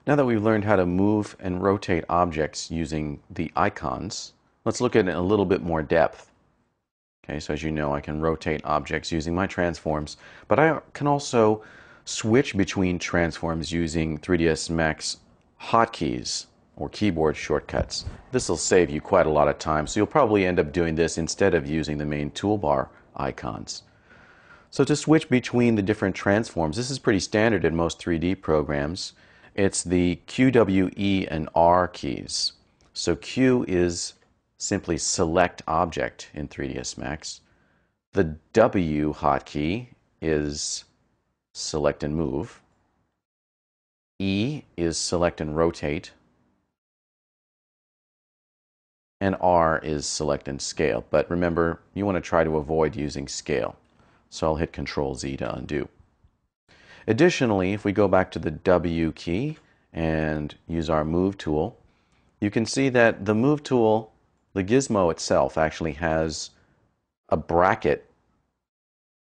Now that we've learned how to move and rotate objects using the icons, let's look at it in a little bit more depth. Okay, so as you know, I can rotate objects using my transforms, but I can also switch between transforms using 3ds Max hotkeys or keyboard shortcuts. This will save you quite a lot of time, so you'll probably end up doing this instead of using the main toolbar icons. So to switch between the different transforms, this is pretty standard in most 3D programs. It's the Q, W, E, and R keys. So Q is simply select object in 3ds Max. The W hotkey is select and move. E is select and rotate. And R is select and scale. But remember, you want to try to avoid using scale. So I'll hit Control Z to undo. Additionally, if we go back to the W key and use our Move tool, you can see that the Move tool, the gizmo itself, actually has a bracket.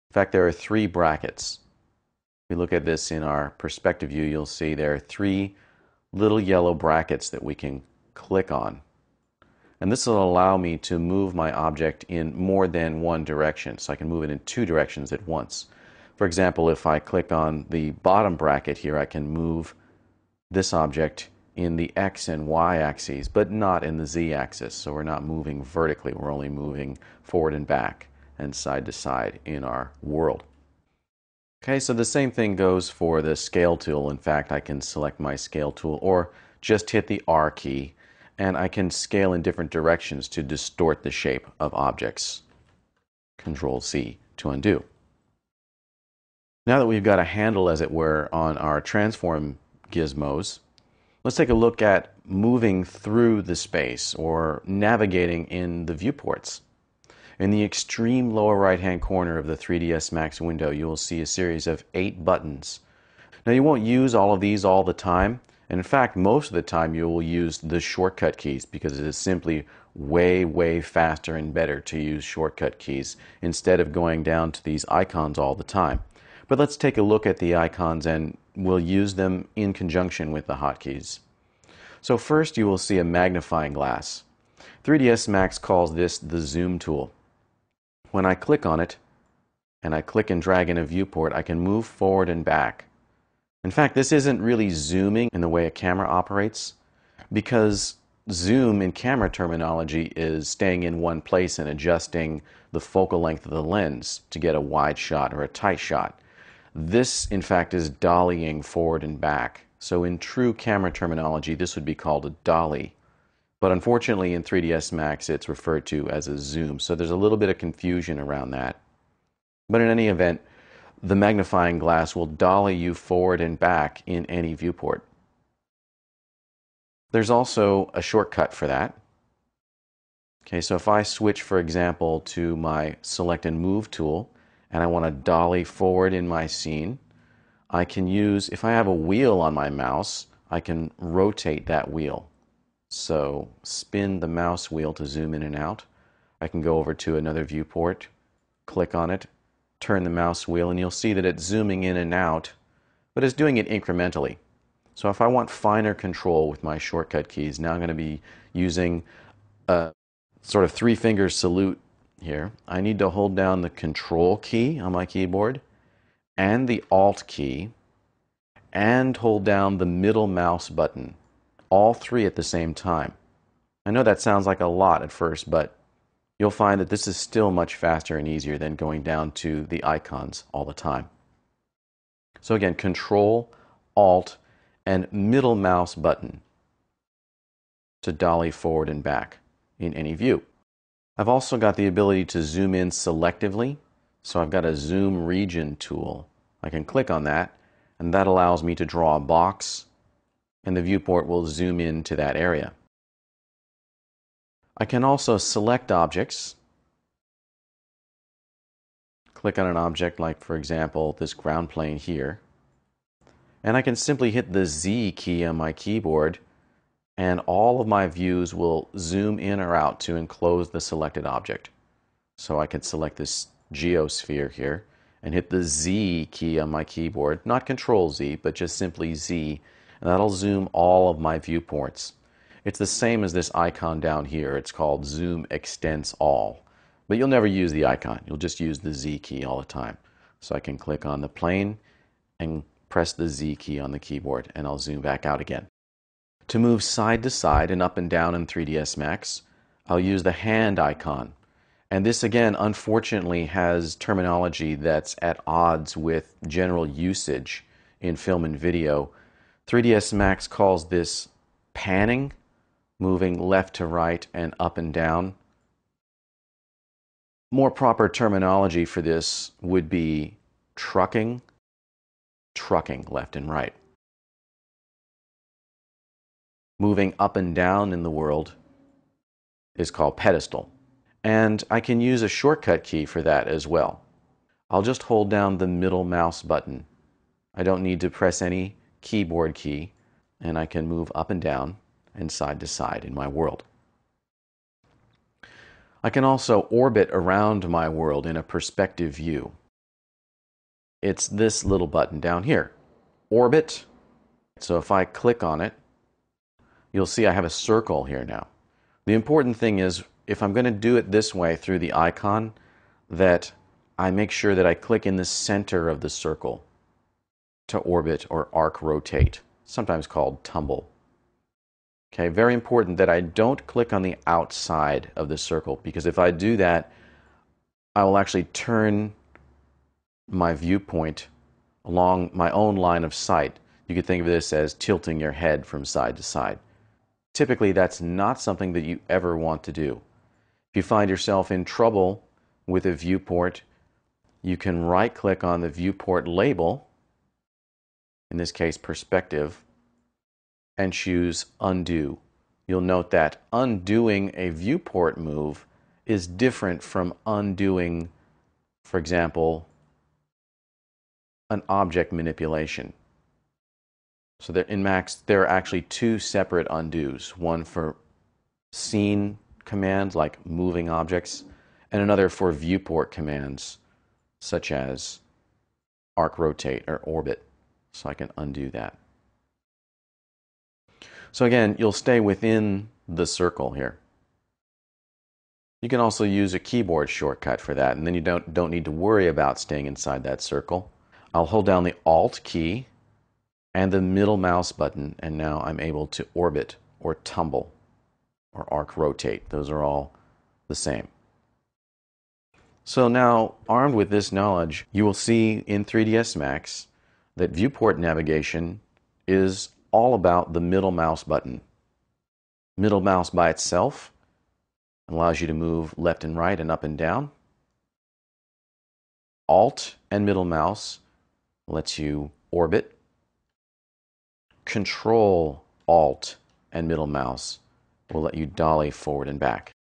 In fact, there are 3 brackets. If we look at this in our perspective view, you'll see there are 3 little yellow brackets that we can click on. And this will allow me to move my object in more than one direction, so I can move it in 2 directions at once. For example, if I click on the bottom bracket here, I can move this object in the X and Y axes, but not in the Z axis. So we're not moving vertically, we're only moving forward and back and side to side in our world. Okay, so the same thing goes for the scale tool. In fact, I can select my scale tool or just hit the R key, and I can scale in different directions to distort the shape of objects. Control C to undo. Now that we've got a handle, as it were, on our transform gizmos, let's take a look at moving through the space or navigating in the viewports. In the extreme lower right-hand corner of the 3ds Max window, you will see a series of 8 buttons. Now you won't use all of these all the time, and in fact most of the time you will use the shortcut keys because it is simply way faster and better to use shortcut keys instead of going down to these icons all the time. But let's take a look at the icons and we'll use them in conjunction with the hotkeys. So first you will see a magnifying glass. 3ds Max calls this the zoom tool. When I click on it and I click and drag in a viewport, I can move forward and back. In fact, this isn't really zooming in the way a camera operates, because zoom in camera terminology is staying in one place and adjusting the focal length of the lens to get a wide shot or a tight shot. This, in fact, is dollying forward and back. So in true camera terminology, this would be called a dolly. But unfortunately, in 3ds Max, it's referred to as a zoom. So there's a little bit of confusion around that. But in any event, the magnifying glass will dolly you forward and back in any viewport. There's also a shortcut for that. Okay, so if I switch, for example, to my Select and Move tool, and I want to dolly forward in my scene, I can use, if I have a wheel on my mouse, I can rotate that wheel. So spin the mouse wheel to zoom in and out. I can go over to another viewport, click on it, turn the mouse wheel, and you'll see that it's zooming in and out, but it's doing it incrementally. So if I want finer control with my shortcut keys, now I'm going to be using a sort of 3-finger salute here. I need to hold down the Control key on my keyboard and the Alt key and hold down the middle mouse button, all 3 at the same time. I know that sounds like a lot at first, but you'll find that this is still much faster and easier than going down to the icons all the time. So again, Control, Alt, and middle mouse button to dolly forward and back in any view. I've also got the ability to zoom in selectively, so I've got a Zoom Region tool. I can click on that, and that allows me to draw a box, and the viewport will zoom in to that area. I can also select objects. Click on an object like, for example, this ground plane here. And I can simply hit the Z key on my keyboard and all of my views will zoom in or out to enclose the selected object. So I can select this geosphere here and hit the Z key on my keyboard, not Control Z, but just simply Z, and that'll zoom all of my viewports. It's the same as this icon down here. It's called Zoom Extents All. But you'll never use the icon. You'll just use the Z key all the time. So I can click on the plane and press the Z key on the keyboard, and I'll zoom back out again. To move side to side and up and down in 3ds Max, I'll use the hand icon. And this, again, unfortunately has terminology that's at odds with general usage in film and video. 3ds Max calls this panning, moving left to right and up and down. More proper terminology for this would be trucking left and right. Moving up and down in the world is called pedestal. And I can use a shortcut key for that as well. I'll just hold down the middle mouse button. I don't need to press any keyboard key, and I can move up and down and side to side in my world. I can also orbit around my world in a perspective view. It's this little button down here, Orbit. So if I click on it, you'll see I have a circle here now. The important thing is, if I'm going to do it this way through the icon, that I make sure that I click in the center of the circle to orbit or arc rotate, sometimes called tumble. Okay, very important that I don't click on the outside of the circle, because if I do that, I will actually turn my viewpoint along my own line of sight. You could think of this as tilting your head from side to side. Typically, that's not something that you ever want to do. If you find yourself in trouble with a viewport, you can right-click on the viewport label, in this case perspective, and choose Undo. You'll note that undoing a viewport move is different from undoing, for example, an object manipulation. So that in Max, there are actually two separate undos, one for scene commands like moving objects, and another for viewport commands such as arc rotate or orbit. So I can undo that. So again, you'll stay within the circle here. You can also use a keyboard shortcut for that, and then you don't need to worry about staying inside that circle. I'll hold down the Alt key and the middle mouse button, and now I'm able to orbit or tumble or arc rotate. Those are all the same. So now, armed with this knowledge, you will see in 3ds Max that viewport navigation is all about the middle mouse button. Middle mouse by itself allows you to move left and right and up and down. Alt and middle mouse lets you orbit. Control Alt and middle mouse will let you dolly forward and back.